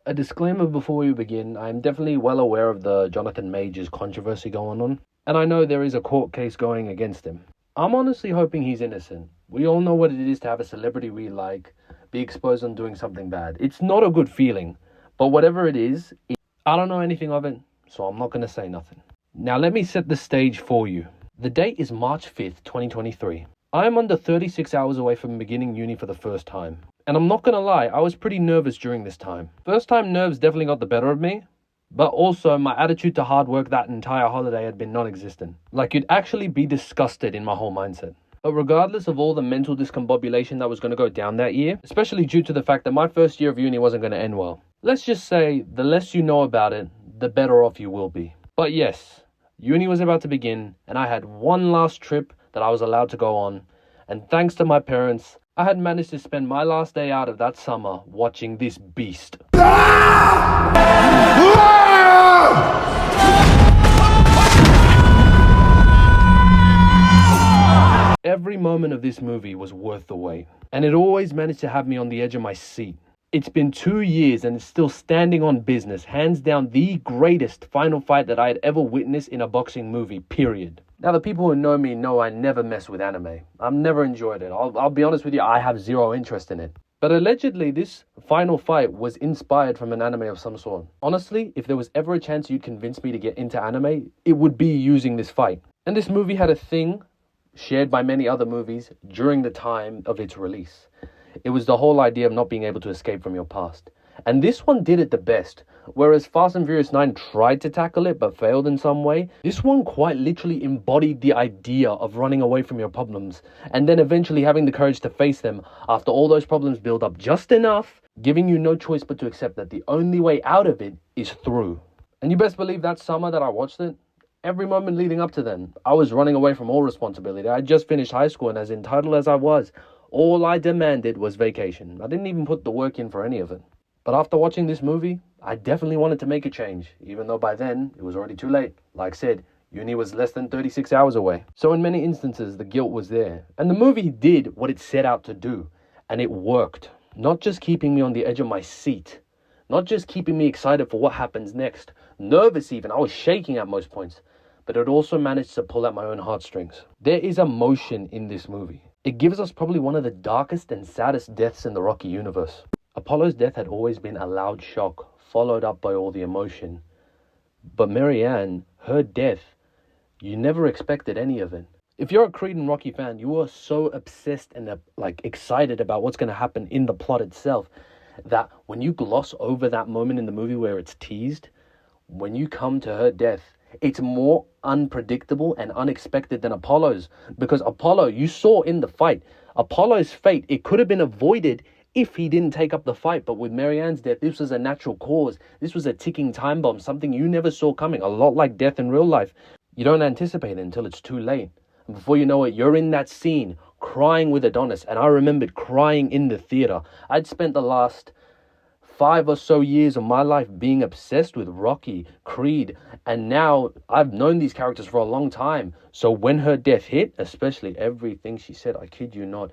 A disclaimer before we begin, I am definitely well aware of the Jonathan Majors controversy going on, and I know there is a court case going against him. I'm honestly hoping he's innocent. We all know what it is to have a celebrity we like be exposed on doing something bad. It's not a good feeling, but whatever it is, I don't know anything of it, so I'm not going to say nothing. Now let me set the stage for you. The date is March 5th, 2023. I am under 36 hours away from beginning uni for the first time. And I'm not gonna lie, I was pretty nervous during this time. First time nerves definitely got the better of me, but also my attitude to hard work that entire holiday had been non-existent. Like you'd actually be disgusted in my whole mindset. But regardless of all the mental discombobulation that was gonna go down that year, especially due to the fact that my first year of uni wasn't gonna end well, let's just say the less you know about it, the better off you will be. But yes, uni was about to begin, and I had one last trip that I was allowed to go on, and thanks to my parents, I had managed to spend my last day out of that summer watching this beast. Every moment of this movie was worth the wait, and it always managed to have me on the edge of my seat. It's been 2 years and it's still standing on business, hands down the greatest final fight that I had ever witnessed in a boxing movie, period. Now, the people who know me know I never mess with anime. I've never enjoyed it. I'll be honest with you, I have zero interest in it. But allegedly, this final fight was inspired from an anime of some sort. Honestly, if there was ever a chance you'd convince me to get into anime, it would be using this fight. And this movie had a thing shared by many other movies during the time of its release. It was the whole idea of not being able to escape from your past. And this one did it the best. Whereas Fast and Furious 9 tried to tackle it but failed in some way, this one quite literally embodied the idea of running away from your problems and then eventually having the courage to face them after all those problems build up just enough, giving you no choice but to accept that the only way out of it is through. And you best believe that summer that I watched it, every moment leading up to then, I was running away from all responsibility. I just finished high school, and as entitled as I was, all I demanded was vacation. I didn't even put the work in for any of it. But after watching this movie, I definitely wanted to make a change, even though by then it was already too late. Like I said, uni was less than 36 hours away. So in many instances, the guilt was there. And the movie did what it set out to do, and it worked. Not just keeping me on the edge of my seat, not just keeping me excited for what happens next, nervous even, I was shaking at most points, but it also managed to pull at my own heartstrings. There is emotion in this movie. It gives us probably one of the darkest and saddest deaths in the Rocky universe. Apollo's death had always been a loud shock, followed up by all the emotion. But Marianne, her death, you never expected any of it. If you're a Creed and Rocky fan, you are so obsessed and excited about what's going to happen in the plot itself that when you gloss over that moment in the movie where it's teased, when you come to her death, it's more unpredictable and unexpected than Apollo's. Because Apollo, you saw in the fight, Apollo's fate, it could have been avoided if he didn't take up the fight. But with Marianne's death, this was a natural cause. This was a ticking time bomb, something you never saw coming. A lot like death in real life. You don't anticipate it until it's too late. And before you know it, you're in that scene, crying with Adonis. And I remembered crying in the theater. I'd spent the last 5 or so years of my life being obsessed with Rocky, Creed, and now I've known these characters for a long time. So when her death hit, especially everything she said, I kid you not,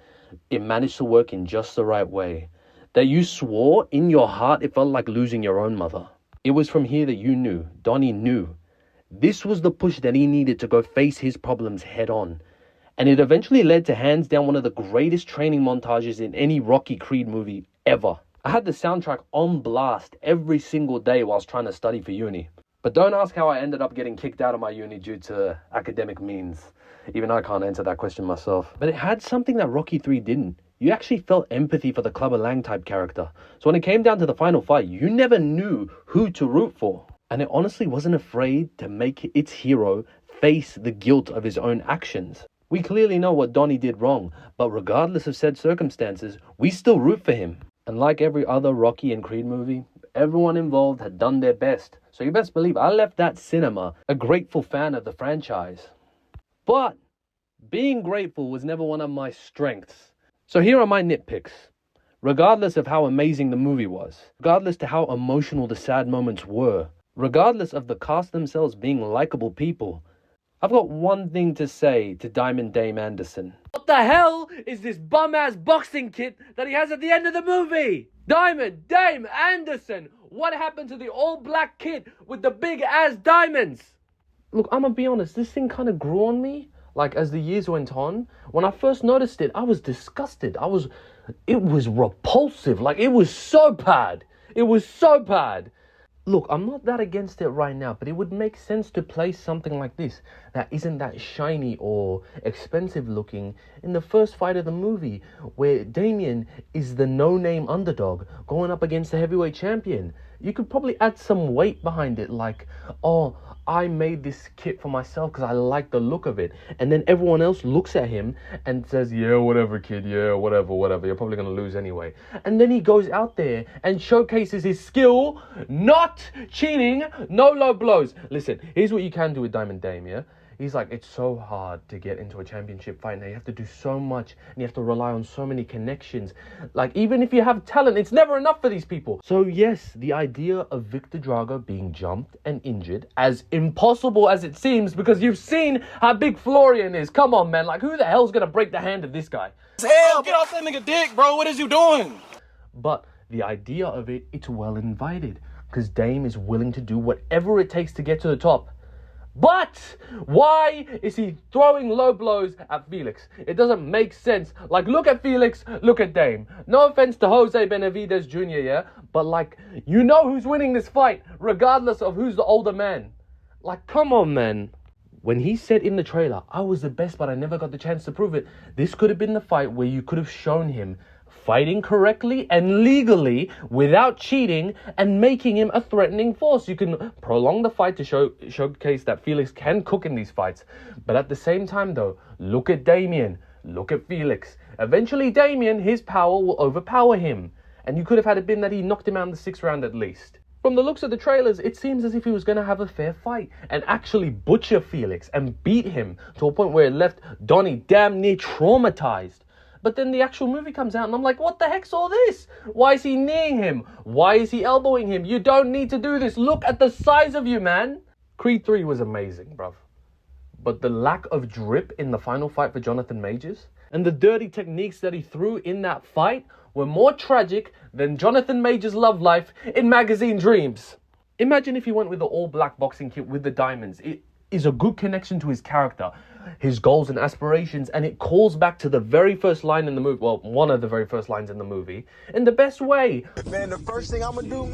it managed to work in just the right way. That you swore in your heart it felt like losing your own mother. It was from here that you knew, Donnie knew, this was the push that he needed to go face his problems head on. And it eventually led to hands down one of the greatest training montages in any Rocky Creed movie ever. I had the soundtrack on blast every single day whilst trying to study for uni. But don't ask how I ended up getting kicked out of my uni due to academic means. Even I can't answer that question myself. But it had something that Rocky 3 didn't. You actually felt empathy for the Clubber Lang type character. So when it came down to the final fight, you never knew who to root for. And it honestly wasn't afraid to make its hero face the guilt of his own actions. We clearly know what Donnie did wrong, but regardless of said circumstances, we still root for him. And like every other Rocky and Creed movie, everyone involved had done their best. So you best believe I left that cinema a grateful fan of the franchise. But being grateful was never one of my strengths. So here are my nitpicks. Regardless of how amazing the movie was, regardless to how emotional the sad moments were, regardless of the cast themselves being likable people, I've got one thing to say to Diamond Dame Anderson. What the hell is this bum-ass boxing kit that he has at the end of the movie? Diamond Dame Anderson! What happened to the all-black kit with the big-ass diamonds? Look, I'm gonna be honest, this thing kind of grew on me. Like, as the years went on, when I first noticed it, I was disgusted. It was repulsive. Like, it was so bad. It was so bad. Look, I'm not that against it right now, but it would make sense to place something like this that isn't that shiny or expensive looking in the first fight of the movie, where Damien is the no-name underdog going up against the heavyweight champion. You could probably add some weight behind it, like, oh, I made this kit for myself because I like the look of it. And then everyone else looks at him and says, yeah, whatever, kid. Yeah, whatever. You're probably going to lose anyway. And then he goes out there and showcases his skill, not cheating, no low blows. Listen, here's what you can do with Diamond Dame, yeah? He's like, it's so hard to get into a championship fight now. You have to do so much and you have to rely on so many connections. Like, even if you have talent, it's never enough for these people. So yes, the idea of Victor Drago being jumped and injured, as impossible as it seems, because you've seen how big Florian is. Come on, man. Like, who the hell's going to break the hand of this guy? Hell, get off that nigga dick, bro. What is you doing? But the idea of it, it's well invited, because Dame is willing to do whatever it takes to get to the top. But why is he throwing low blows at Felix? It doesn't make sense. Like, look at Felix, look at Dame. No offense to Jose Benavidez Jr., yeah? But, like, you know who's winning this fight, regardless of who's the older man. Like, come on, man. When he said in the trailer, I was the best, but I never got the chance to prove it, this could have been the fight where you could have shown him fighting correctly and legally without cheating and making him a threatening force. You can prolong the fight to showcase that Felix can cook in these fights. But at the same time, though, look at Damien. Look at Felix. Eventually, Damien, his power will overpower him. And you could have had it been that he knocked him out in the 6th round at least. From the looks of the trailers, it seems as if he was going to have a fair fight and actually butcher Felix and beat him to a point where it left Donnie damn near traumatized. But then the actual movie comes out and I'm like, what the heck's all this? Why is he kneeing him? Why is he elbowing him? You don't need to do this. Look at the size of you, man. Creed 3 was amazing, bruv. But the lack of drip in the final fight for Jonathan Majors and the dirty techniques that he threw in that fight were more tragic than Jonathan Majors' love life in Magazine Dreams. Imagine if he went with the all-black boxing kit with the diamonds. It is a good connection to his character, his goals and aspirations, and it calls back to the very first line in the movie, well, one of the very first lines in the movie, in the best way. Man, the first thing I'm gonna do,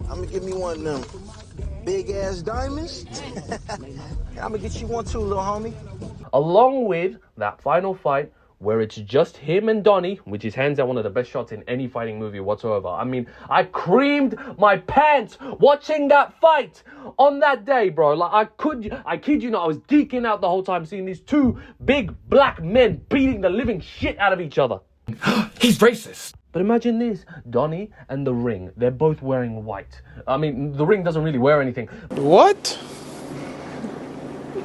I'm gonna give me one of them big-ass diamonds. I'm gonna get you one too, little homie. Along with that final fight, where it's just him and Donnie, which is hands down one of the best shots in any fighting movie whatsoever. I mean, I creamed my pants watching that fight on that day, bro. Like, I kid you not, I was geeking out the whole time seeing these two big black men beating the living shit out of each other. He's racist. But imagine this, Donnie and the ring, they're both wearing white. I mean, the ring doesn't really wear anything. What?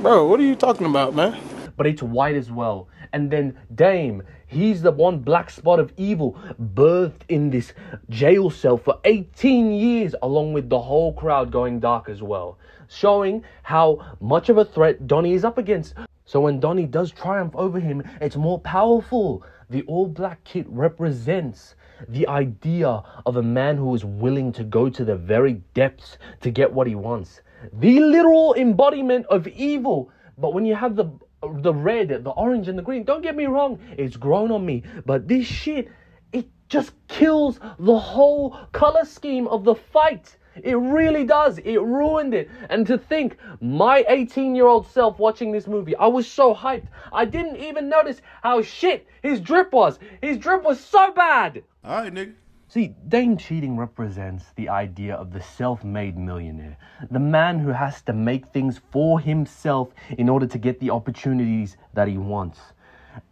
Bro, what are you talking about, man? But it's white as well. And then Dame, he's the one black spot of evil birthed in this jail cell for 18 years, along with the whole crowd going dark as well, showing how much of a threat Donnie is up against. So when Donnie does triumph over him, it's more powerful. The all-black kit represents the idea of a man who is willing to go to the very depths to get what he wants. The literal embodiment of evil. But when you have the red, the orange, and the green, don't get me wrong, it's grown on me. But this shit, it just kills the whole color scheme of the fight. It really does. It ruined it. And to think, my 18-year-old self watching this movie, I was so hyped. I didn't even notice how shit his drip was. His drip was so bad. All right, nigga. See, Dame cheating represents the idea of the self-made millionaire. The man who has to make things for himself in order to get the opportunities that he wants.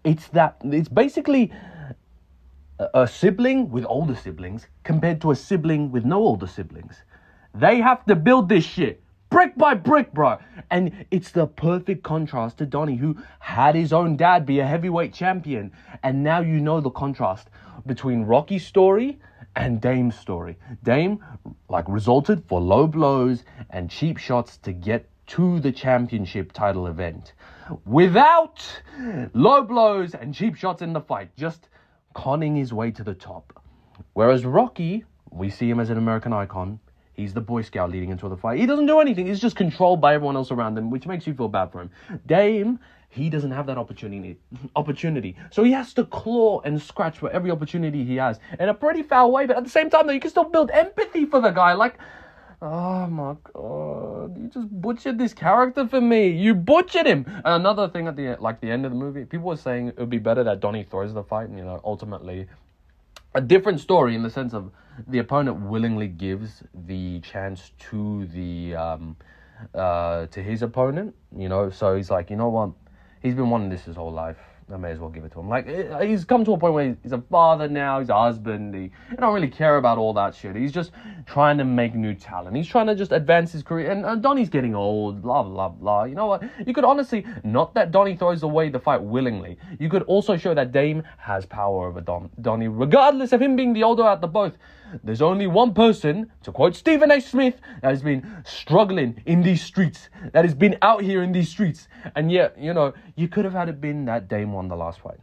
It's basically a sibling with older siblings compared to a sibling with no older siblings. They have to build this shit brick by brick, bro. And it's the perfect contrast to Donnie, who had his own dad be a heavyweight champion. And now you know the contrast between Rocky's story and Dame's story. Dame, resulted for low blows and cheap shots to get to the championship title event. Without low blows and cheap shots in the fight, just conning his way to the top. Whereas Rocky, we see him as an American icon. He's the Boy Scout leading into the fight. He doesn't do anything. He's just controlled by everyone else around him, which makes you feel bad for him. Dame, he doesn't have that opportunity. So he has to claw and scratch for every opportunity he has in a pretty foul way. But at the same time, though, you can still build empathy for the guy. Like, oh my God, you just butchered this character for me. You butchered him. And another thing at the end of the movie, people were saying it would be better that Donnie throws the fight. And, ultimately, a different story in the sense of the opponent willingly gives the chance to to his opponent. So he's like, you know what? He's been wanting this his whole life. I may as well give it to him. Like, he's come to a point where he's a father now, he's a husband, he don't really care about all that shit. He's just trying to make new talent. He's trying to just advance his career. And Donnie's getting old, blah, blah, blah. You know what? You could honestly, not that Donnie throws away the fight willingly. You could also show that Dame has power over Donnie, regardless of him being the older out the both. There's only one person, to quote Stephen A. Smith, that has been struggling in these streets, that has been out here in these streets. And yet, you could have had it been that Dame won the last fight.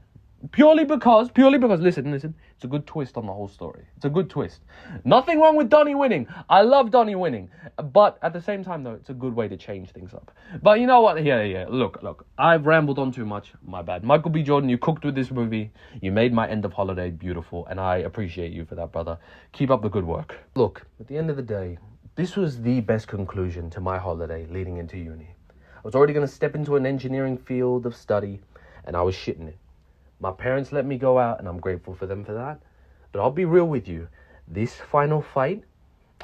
Purely because, listen, it's a good twist on the whole story. It's a good twist. Nothing wrong with Donnie winning. I love Donnie winning. But at the same time, though, it's a good way to change things up. But you know what? Yeah. Look. I've rambled on too much. My bad. Michael B. Jordan, you cooked with this movie. You made my end of holiday beautiful. And I appreciate you for that, brother. Keep up the good work. Look, at the end of the day, this was the best conclusion to my holiday leading into uni. I was already going to step into an engineering field of study, and I was shitting it. My parents let me go out, and I'm grateful for them for that. But I'll be real with you. This final fight,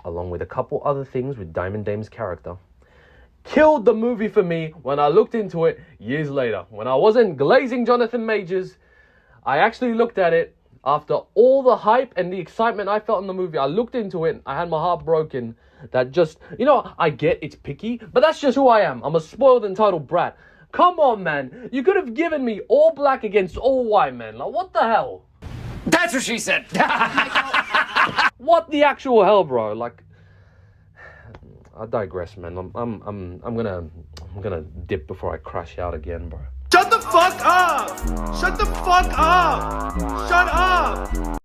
along with a couple other things with Diamond Dame's character, killed the movie for me when I looked into it years later. When I wasn't glazing Jonathan Majors, I actually looked at it. After all the hype and the excitement I felt in the movie, I looked into it. I had my heart broken. That just, I get it's picky, but that's just who I am. I'm a spoiled, entitled brat. Come on, man. You could have given me all black against all white, man. Like, what the hell? That's what she said. What the actual hell, bro? Like, I digress, man. I'm gonna dip before I crash out again, bro. Shut the fuck up! Shut the fuck up! Shut up!